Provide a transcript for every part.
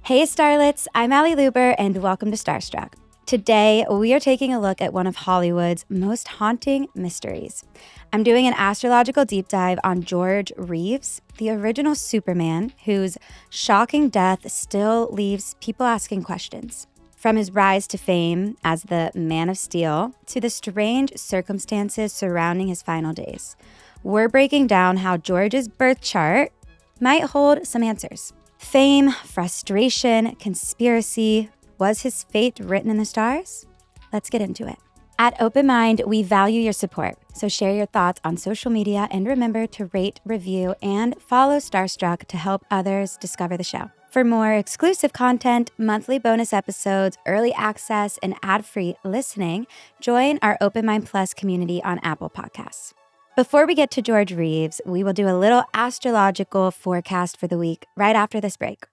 Hey starlets, I'm Allie Luber and welcome to StarStruck. Today, we are taking a look at one of Hollywood's most haunting mysteries. I'm doing an astrological deep dive on George Reeves, the original Superman, whose shocking death still leaves people asking questions. From his rise to fame as the Man of Steel to the strange circumstances surrounding his final days, we're breaking down how George's birth chart might hold some answers. Fame, frustration, conspiracy. Was his fate written in the stars? Let's get into it. At OpenMind, we value your support, so share your thoughts on social media and remember to rate, review, and follow StarStruck to help others discover the show. For more exclusive content, monthly bonus episodes, early access, and ad-free listening, join our OpenMind Plus community on Apple Podcasts. Before we get to George Reeves, we will do a little astrological forecast for the week right after this break.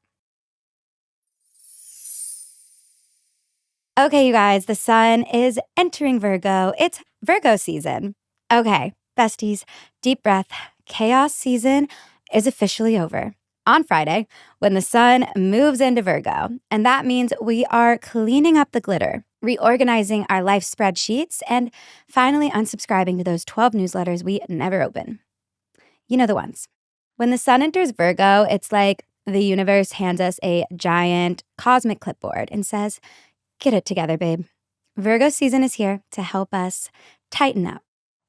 Okay, you guys, the sun is entering Virgo. It's Virgo season. Okay, besties, deep breath. Chaos season is officially over on Friday when the sun moves into Virgo. And that means we are cleaning up the glitter, reorganizing our life spreadsheets, and finally unsubscribing to those 12 newsletters we never open. You know the ones. When the sun enters Virgo, it's like the universe hands us a giant cosmic clipboard and says, get it together, babe. Virgo season is here to help us tighten up.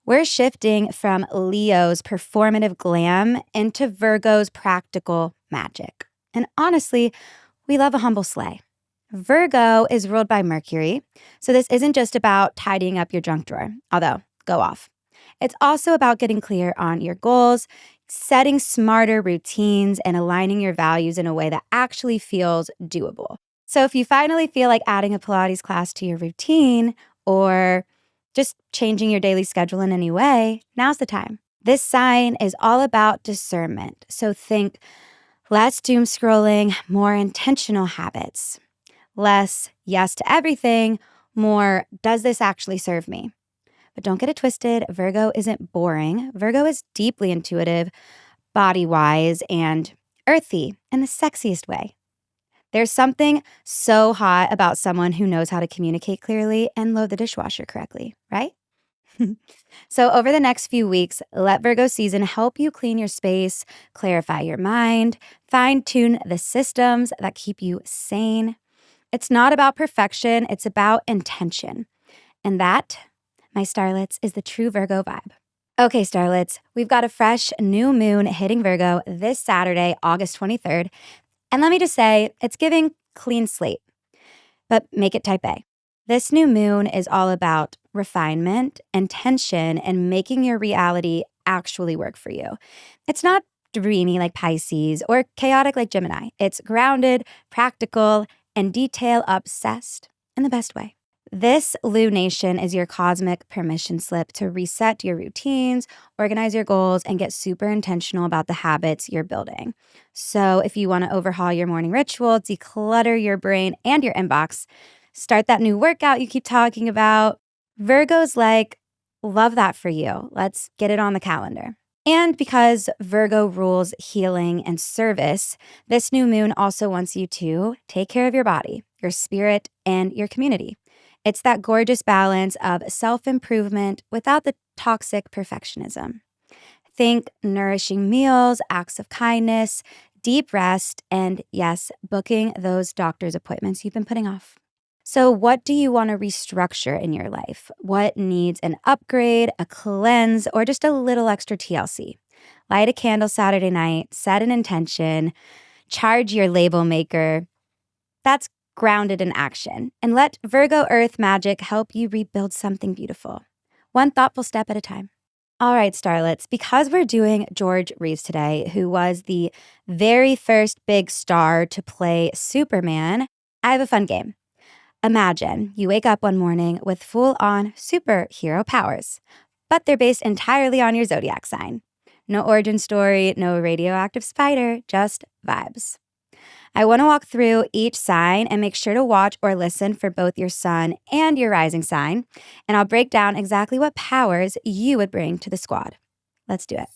We're shifting from Leo's performative glam into Virgo's practical magic. And honestly, we love a humble sleigh. Virgo is ruled by Mercury, so this isn't just about tidying up your junk drawer, although go off. It's also about getting clear on your goals, setting smarter routines, and aligning your values in a way that actually feels doable. So if you finally feel like adding a Pilates class to your routine or just changing your daily schedule in any way, now's the time. This sign is all about discernment. So think less doom scrolling, more intentional habits. Less yes to everything, more does this actually serve me? But don't get it twisted. Virgo isn't boring. Virgo is deeply intuitive, body-wise, and earthy in the sexiest way. There's something so hot about someone who knows how to communicate clearly and load the dishwasher correctly, right? So over the next few weeks, let Virgo season help you clean your space, clarify your mind, fine-tune the systems that keep you sane. It's not about perfection, it's about intention. And that, my starlets, is the true Virgo vibe. Okay, starlets, we've got a fresh new moon hitting Virgo this Saturday, August 23rd. And let me just say, it's giving clean slate, but make it type A. This new moon is all about refinement, intention, and making your reality actually work for you. It's not dreamy like Pisces or chaotic like Gemini. It's grounded, practical, and detail obsessed in the best way. This lunation is your cosmic permission slip to reset your routines, organize your goals, and get super intentional about the habits you're building. So if you want to overhaul your morning ritual, declutter your brain and your inbox, start that new workout you keep talking about, Virgo's like, love that for you. Let's get it on the calendar. And because Virgo rules healing and service, this new moon also wants you to take care of your body, your spirit, and your community. It's that gorgeous balance of self-improvement without the toxic perfectionism. Think nourishing meals, acts of kindness, deep rest, and yes, booking those doctor's appointments you've been putting off. So what do you want to restructure in your life? What needs an upgrade, a cleanse, or just a little extra TLC? Light a candle Saturday night, set an intention, charge your label maker. That's grounded in action, and let Virgo Earth magic help you rebuild something beautiful, one thoughtful step at a time. All right, starlets, because we're doing George Reeves today, who was the very first big star to play Superman, I have a fun game. Imagine you wake up one morning with full-on superhero powers, but they're based entirely on your zodiac sign. No origin story, no radioactive spider, just vibes. I want to walk through each sign and make sure to watch or listen for both your sun and your rising sign, and I'll break down exactly what powers you would bring to the squad. Let's do it.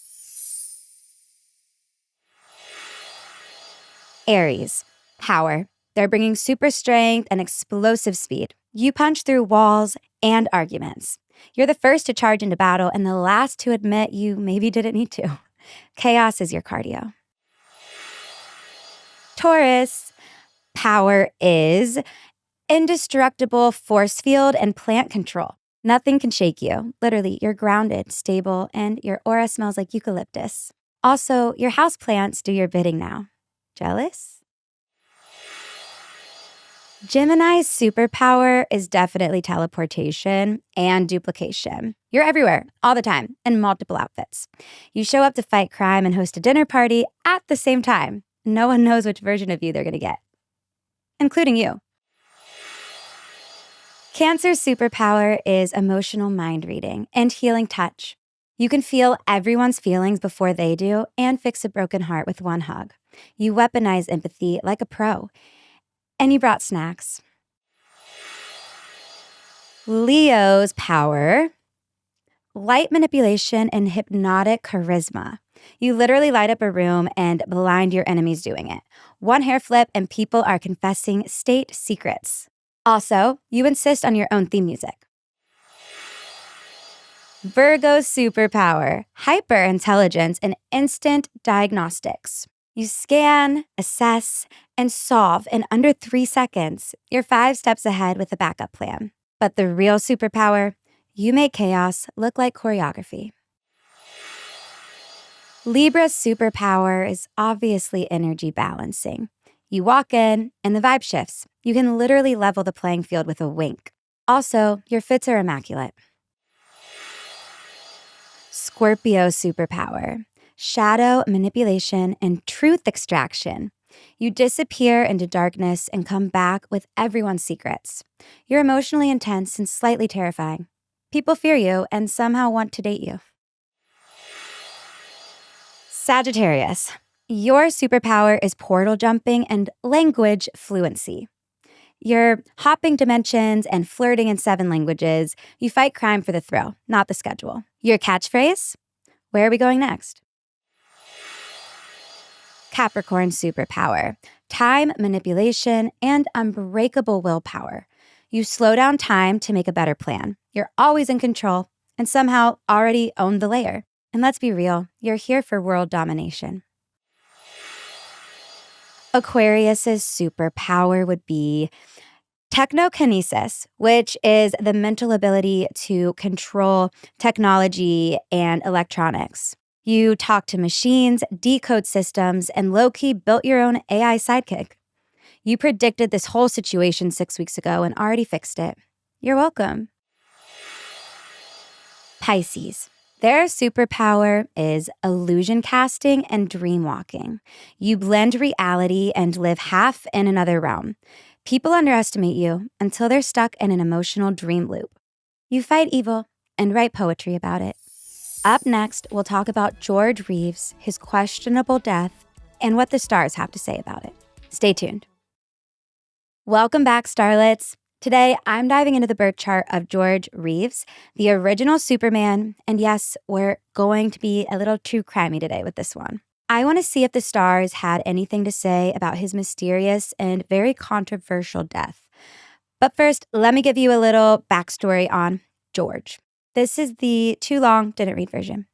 Aries, power. They're bringing super strength and explosive speed. You punch through walls and arguments. You're the first to charge into battle and the last to admit you maybe didn't need to. Chaos is your cardio. Taurus, power is indestructible force field and plant control. Nothing can shake you. Literally, you're grounded, stable, and your aura smells like eucalyptus. Also, your houseplants do your bidding now. Jealous? Gemini's superpower is definitely teleportation and duplication. You're everywhere, all the time, in multiple outfits. You show up to fight crime and host a dinner party at the same time. No one knows which version of you they're going to get, including you. Cancer's superpower is emotional mind reading and healing touch. You can feel everyone's feelings before they do and fix a broken heart with one hug. You weaponize empathy like a pro. And you brought snacks. Leo's power, light manipulation and hypnotic charisma. You literally light up a room and blind your enemies doing it. One hair flip and people are confessing state secrets. Also, you insist on your own theme music. Virgo's superpower, hyper-intelligence and instant diagnostics. You scan, assess, and solve in under 3 seconds. You're 5 steps ahead with a backup plan. But the real superpower, you make chaos look like choreography. Libra's superpower is obviously energy balancing. You walk in and the vibe shifts. You can literally level the playing field with a wink. Also, your fits are immaculate. Scorpio's superpower, shadow manipulation and truth extraction. You disappear into darkness and come back with everyone's secrets. You're emotionally intense and slightly terrifying. People fear you and somehow want to date you. Sagittarius, your superpower is portal jumping and language fluency. You're hopping dimensions and flirting in 7 languages. You fight crime for the thrill, not the schedule. Your catchphrase? Where are we going next? Capricorn superpower, time manipulation and unbreakable willpower. You slow down time to make a better plan. You're always in control and somehow already own the layer. And let's be real, you're here for world domination. Aquarius's superpower would be technokinesis, which is the mental ability to control technology and electronics. You talk to machines, decode systems, and low-key built your own AI sidekick. You predicted this whole situation 6 weeks ago and already fixed it. You're welcome. Pisces. Their superpower is illusion casting and dream walking. You blend reality and live half in another realm. People underestimate you until they're stuck in an emotional dream loop. You fight evil and write poetry about it. Up next, we'll talk about George Reeves, his questionable death, and what the stars have to say about it. Stay tuned. Welcome back, starlets. Today, I'm diving into the birth chart of George Reeves, the original Superman, and yes, we're going to be a little true crimey today with this one. I want to see if the stars had anything to say about his mysterious and very controversial death. But first, let me give you a little backstory on George. This is the too long, didn't read version.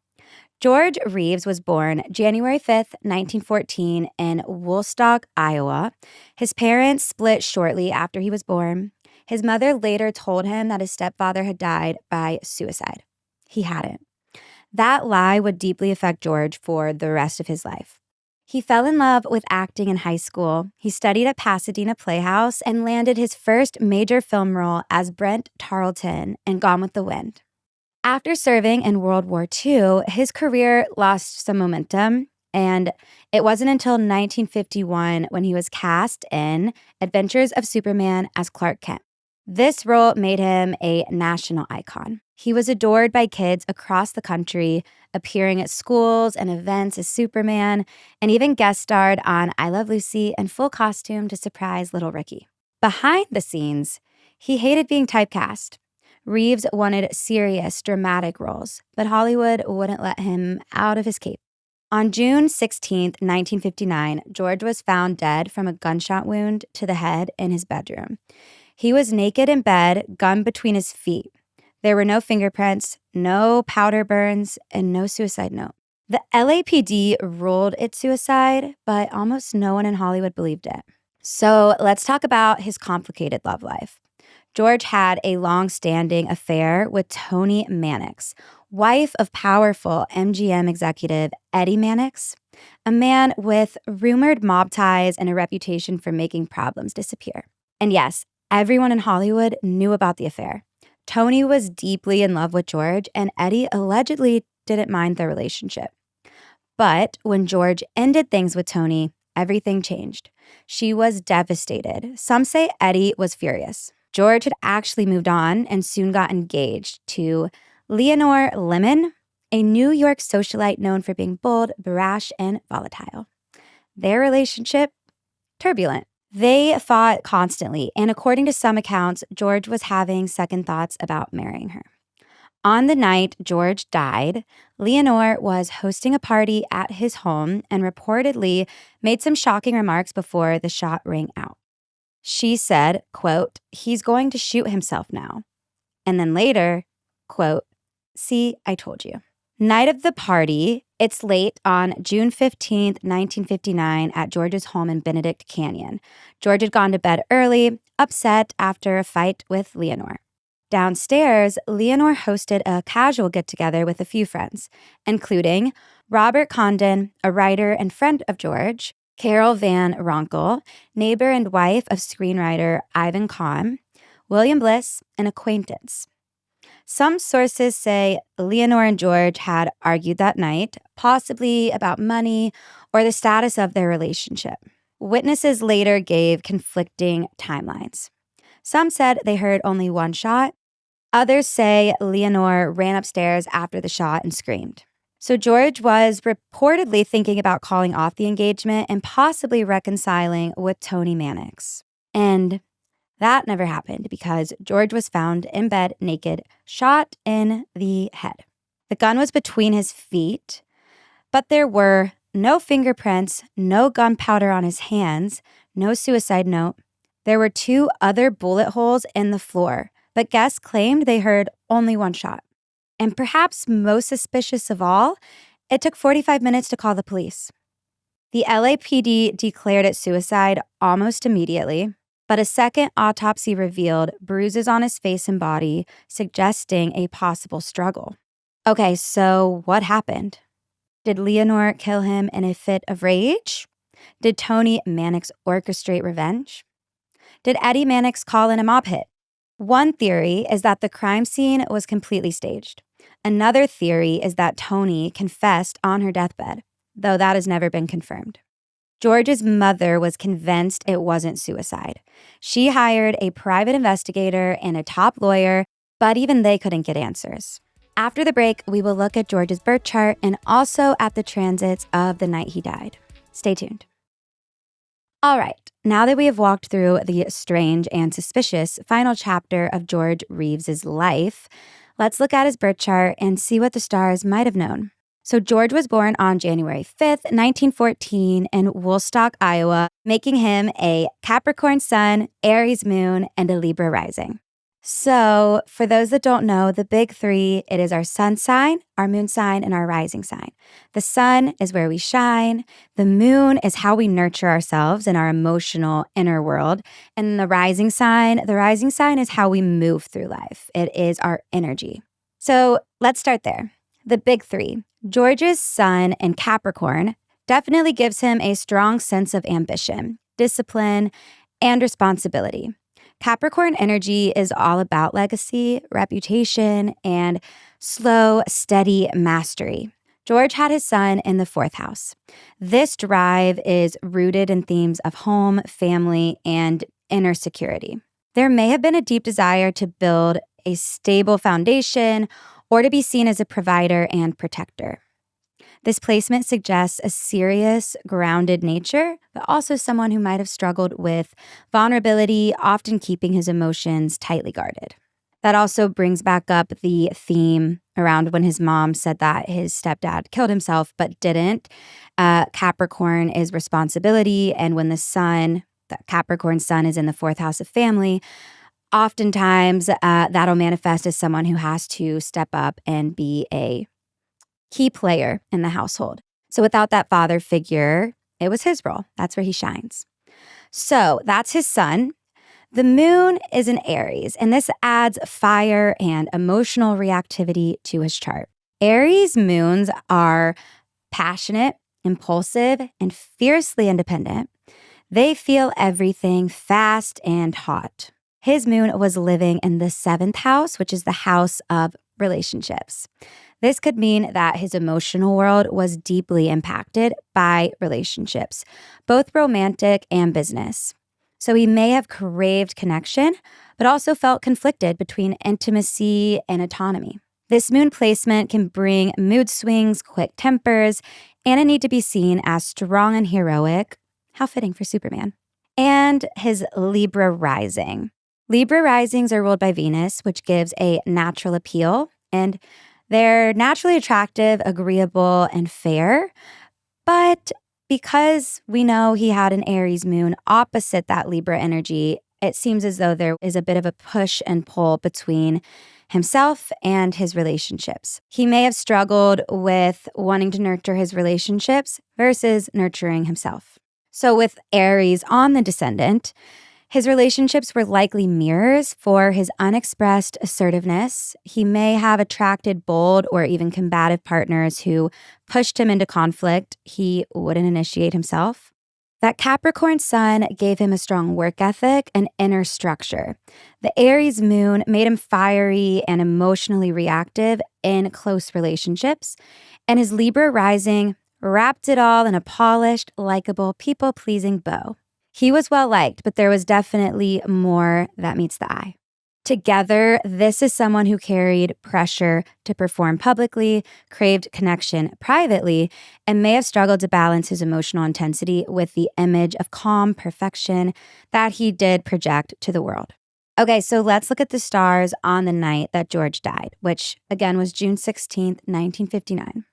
George Reeves was born January 5th, 1914 in Woolstock, Iowa. His parents split shortly after he was born. His mother later told him that his stepfather had died by suicide. He hadn't. That lie would deeply affect George for the rest of his life. He fell in love with acting in high school. He studied at Pasadena Playhouse and landed his first major film role as Brent Tarleton in Gone with the Wind. After serving in World War II, his career lost some momentum, and it wasn't until 1951 when he was cast in Adventures of Superman as Clark Kent. This role made him a national icon. He was adored by kids across the country, appearing at schools and events as Superman, and even guest starred on I Love Lucy in full costume to surprise little Ricky. Behind the scenes, he hated being typecast. Reeves wanted serious, dramatic roles, but Hollywood wouldn't let him out of his cape. On June 16th, 1959, George was found dead from a gunshot wound to the head in his bedroom. He was naked in bed, gun between his feet. There were no fingerprints, no powder burns, and no suicide note. The LAPD ruled it suicide, but almost no one in Hollywood believed it. So let's talk about his complicated love life. George had a long-standing affair with Toni Mannix, wife of powerful MGM executive Eddie Mannix, a man with rumored mob ties and a reputation for making problems disappear. And yes, everyone in Hollywood knew about the affair. Toni was deeply in love with George, and Eddie allegedly didn't mind their relationship. But when George ended things with Toni, everything changed. She was devastated. Some say Eddie was furious. George had actually moved on and soon got engaged to Leonore Lemon, a New York socialite known for being bold, brash, and volatile. Their relationship, turbulent. They fought constantly, and according to some accounts, George was having second thoughts about marrying her. On the night George died, Leonore was hosting a party at his home and reportedly made some shocking remarks before the shot rang out. She said, quote, "He's going to shoot himself now." And then later, quote, "See, I told you." Night of the party, it's late on June 15th, 1959 at George's home in Benedict Canyon. George had gone to bed early, upset after a fight with Leonore. Downstairs, Leonore hosted a casual get-together with a few friends, including Robert Condon, a writer and friend of George, Carol Van Ronkel, neighbor and wife of screenwriter Ivan Kahn, William Bliss, an acquaintance. Some sources say Leonore and George had argued that night, possibly about money or the status of their relationship. Witnesses later gave conflicting timelines. Some said they heard only one shot. Others say Leonore ran upstairs after the shot and screamed. So George was reportedly thinking about calling off the engagement and possibly reconciling with Toni Mannix. And that never happened because George was found in bed naked, shot in the head. The gun was between his feet, but there were no fingerprints, no gunpowder on his hands, no suicide note. There were 2 other bullet holes in the floor, but guests claimed they heard only one shot. And perhaps most suspicious of all, it took 45 minutes to call the police. The LAPD declared it suicide almost immediately, but a second autopsy revealed bruises on his face and body, suggesting a possible struggle. Okay, so what happened? Did Leonore kill him in a fit of rage? Did Toni Mannix orchestrate revenge? Did Eddie Mannix call in a mob hit? One theory is that the crime scene was completely staged. Another theory is that Toni confessed on her deathbed, though that has never been confirmed. George's mother was convinced it wasn't suicide. She hired a private investigator and a top lawyer, but even they couldn't get answers. After the break, we will look at George's birth chart and also at the transits of the night he died. Stay tuned. All right, now that we have walked through the strange and suspicious final chapter of George Reeves' life, let's look at his birth chart and see what the stars might have known. So George was born on January 5th, 1914 in Woolstock, Iowa, making him a Capricorn sun, Aries moon, and a Libra rising. So for those that don't know, the big 3, it is our sun sign, our moon sign, and our rising sign. The sun is where we shine. The moon is how we nurture ourselves in our emotional inner world. And the rising sign is how we move through life. It is our energy. So let's start there. The big 3. George's sun in Capricorn definitely gives him a strong sense of ambition, discipline, and responsibility. Capricorn energy is all about legacy, reputation, and slow, steady mastery. George had his sun in the 4th house. This drive is rooted in themes of home, family, and inner security. There may have been a deep desire to build a stable foundation or to be seen as a provider and protector. This placement suggests a serious, grounded nature, but also someone who might have struggled with vulnerability, often keeping his emotions tightly guarded. That also brings back up the theme around when his mom said that his stepdad killed himself but didn't. Capricorn is responsibility. And when the Capricorn sun is in the fourth house of family, oftentimes that'll manifest as someone who has to step up and be a key player in the household. So without that father figure, it was his role. That's where he shines. So that's his sun. The moon is in Aries, and this adds fire and emotional reactivity to his chart. Aries moons are passionate, impulsive, and fiercely independent. They feel everything fast and hot. His moon was living in the seventh house, which is the house of relationships. This could mean that his emotional world was deeply impacted by relationships, both romantic and business. So he may have craved connection, but also felt conflicted between intimacy and autonomy. This moon placement can bring mood swings, quick tempers, and a need to be seen as strong and heroic. How fitting for Superman. And his Libra rising. Libra risings are ruled by Venus, which gives a natural appeal, and they're naturally attractive, agreeable, and fair. But because we know he had an Aries moon opposite that Libra energy, it seems as though there is a bit of a push and pull between himself and his relationships. He may have struggled with wanting to nurture his relationships versus nurturing himself. So with Aries on the descendant, his relationships were likely mirrors for his unexpressed assertiveness. He may have attracted bold or even combative partners who pushed him into conflict he wouldn't initiate himself. That Capricorn sun gave him a strong work ethic and inner structure. The Aries moon made him fiery and emotionally reactive in close relationships. And his Libra rising wrapped it all in a polished, likable, people-pleasing bow. He was well-liked, but there was definitely more that meets the eye. Together, this is someone who carried pressure to perform publicly, craved connection privately, and may have struggled to balance his emotional intensity with the image of calm perfection that he did project to the world. Okay, so let's look at the stars on the night that George died, which again was June 16th, 1959.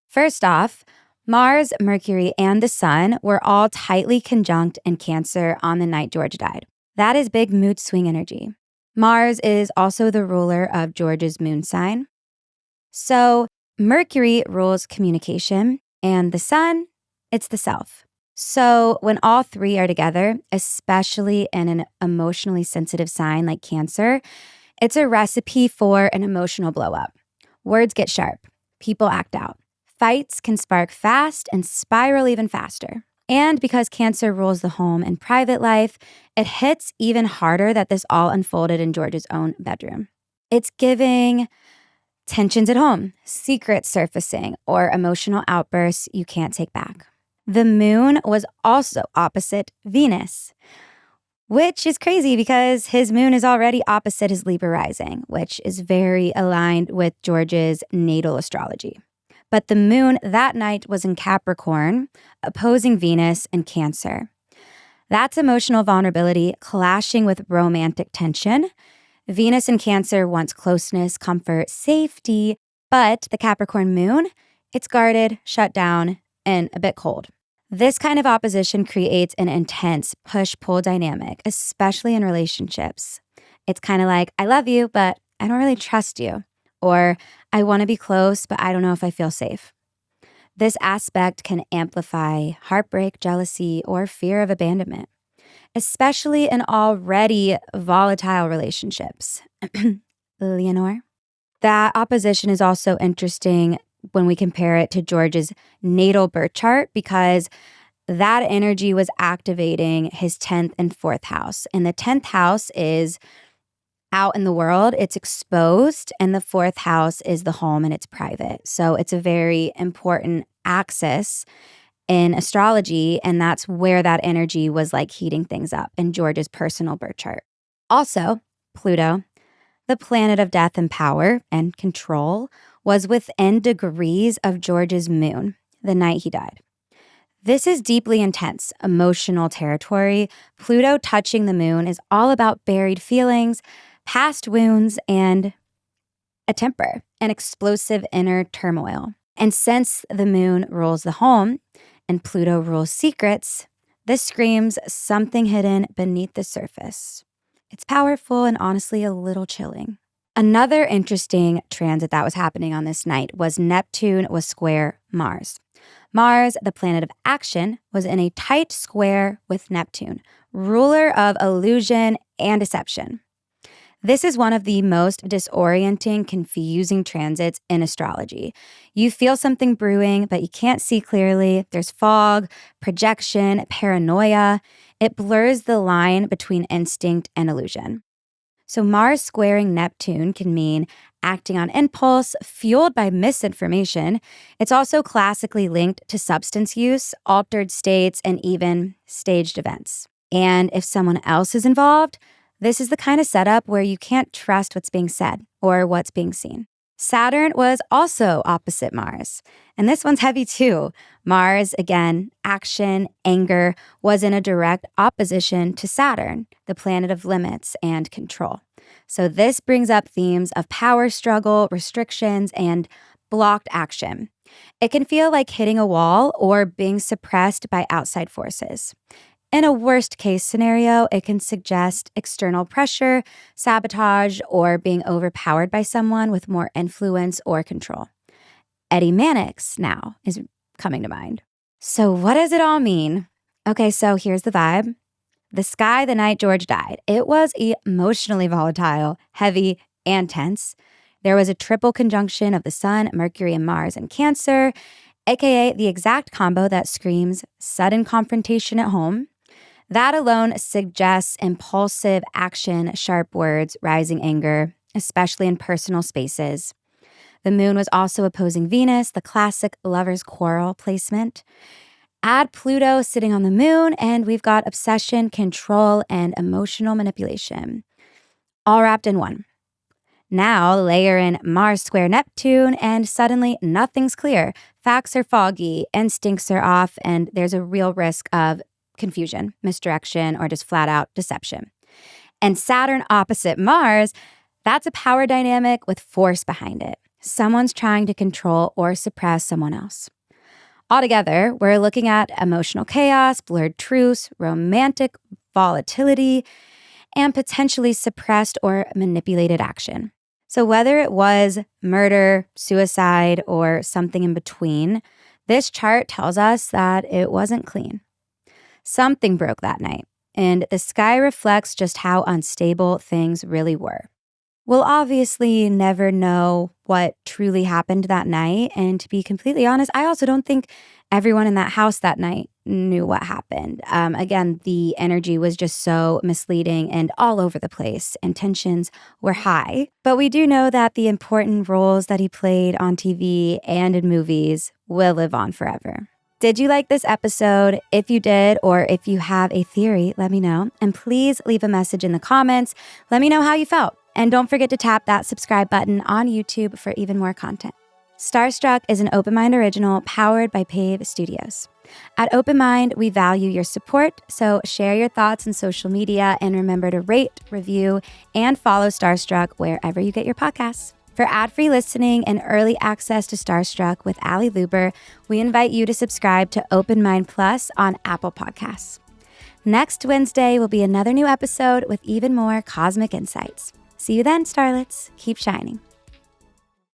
First off, Mars, Mercury, and the Sun were all tightly conjunct in Cancer on the night George died. That is big mood swing energy. Mars is also the ruler of George's moon sign. So Mercury rules communication, and the Sun, it's the self. So when all three are together, especially in an emotionally sensitive sign like Cancer, it's a recipe for an emotional blow up. Words get sharp. People act out. Fights can spark fast and spiral even faster. And because Cancer rules the home and private life, it hits even harder that this all unfolded in George's own bedroom. It's giving tensions at home, secrets surfacing, or emotional outbursts you can't take back. The moon was also opposite Venus, which is crazy because his moon is already opposite his Libra rising, which is very aligned with George's natal astrology. But the moon that night was in Capricorn, opposing Venus in Cancer. That's emotional vulnerability clashing with romantic tension. Venus in Cancer wants closeness, comfort, safety, but the Capricorn moon, it's guarded, shut down, and a bit cold. This kind of opposition creates an intense push-pull dynamic, especially in relationships. It's kind of like, I love you, but I don't really trust you. Or I want to be close, but I don't know if I feel safe. This aspect can amplify heartbreak, jealousy, or fear of abandonment, especially in already volatile relationships. Leonore? That opposition is also interesting when we compare it to George's natal birth chart because that energy was activating his 10th and 4th house. And the 10th house is out in the world, it's exposed, and the 4th house is the home and it's private. So it's a very important axis in astrology, and that's where that energy was like heating things up in George's personal birth chart. Also, Pluto, the planet of death and power and control, was within degrees of George's moon the night he died. This is deeply intense, emotional territory. Pluto touching the moon is all about buried feelings, past wounds, and a temper, an explosive inner turmoil. And since the moon rules the home and Pluto rules secrets, this screams something hidden beneath the surface. It's powerful and honestly a little chilling. Another interesting transit that was happening on this night was Neptune was square Mars. Mars, the planet of action, was in a tight square with Neptune, ruler of illusion and deception. This is one of the most disorienting, confusing transits in astrology. You feel something brewing, but you can't see clearly. There's fog, projection, paranoia. It blurs the line between instinct and illusion. So Mars squaring Neptune can mean acting on impulse, fueled by misinformation. It's also classically linked to substance use, altered states, and even staged events. And if someone else is involved, this is the kind of setup where you can't trust what's being said or what's being seen. Saturn was also opposite Mars, and this one's heavy too. Mars, again, action, anger, was in a direct opposition to Saturn, the planet of limits and control. So this brings up themes of power struggle, restrictions, and blocked action. It can feel like hitting a wall or being suppressed by outside forces. In a worst case scenario, it can suggest external pressure, sabotage, or being overpowered by someone with more influence or control. Eddie Mannix now is coming to mind. So what does it all mean? Okay, so here's the vibe. The sky the night George died. It was emotionally volatile, heavy, and tense. There was a triple conjunction of the Sun, Mercury, and Mars in Cancer, aka the exact combo that screams sudden confrontation at home. That alone suggests impulsive action, sharp words, rising anger, especially in personal spaces. The moon was also opposing Venus, the classic lover's quarrel placement. Add Pluto sitting on the moon, and we've got obsession, control, and emotional manipulation, all wrapped in one. Now layer in Mars square Neptune, and suddenly nothing's clear. Facts are foggy, instincts are off, and there's a real risk of confusion, misdirection, or just flat out deception. And Saturn opposite Mars, that's a power dynamic with force behind it. Someone's trying to control or suppress someone else. Altogether, we're looking at emotional chaos, blurred truths, romantic volatility, and potentially suppressed or manipulated action. So whether it was murder, suicide, or something in between, this chart tells us that it wasn't clean. Something broke that night, and the sky reflects just how unstable things really were. We'll obviously never know what truly happened that night, and to be completely honest, I also don't think everyone in that house that night knew what happened. Again, the energy was just so misleading and all over the place, and tensions were high. But we do know that the important roles that he played on TV and in movies will live on forever. Did you like this episode? If you did, or if you have a theory, let me know. And please leave a message in the comments. Let me know how you felt. And don't forget to tap that subscribe button on YouTube for even more content. StarStruck is an OpenMind original powered by Pave Studios. At OpenMind, we value your support, so share your thoughts on social media and remember to rate, review, and follow StarStruck wherever you get your podcasts. For ad-free listening and early access to StarStruck with Ali Luber, we invite you to subscribe to OpenMind Plus on Apple Podcasts. Next Wednesday will be another new episode with even more cosmic insights. See you then, starlets. Keep shining.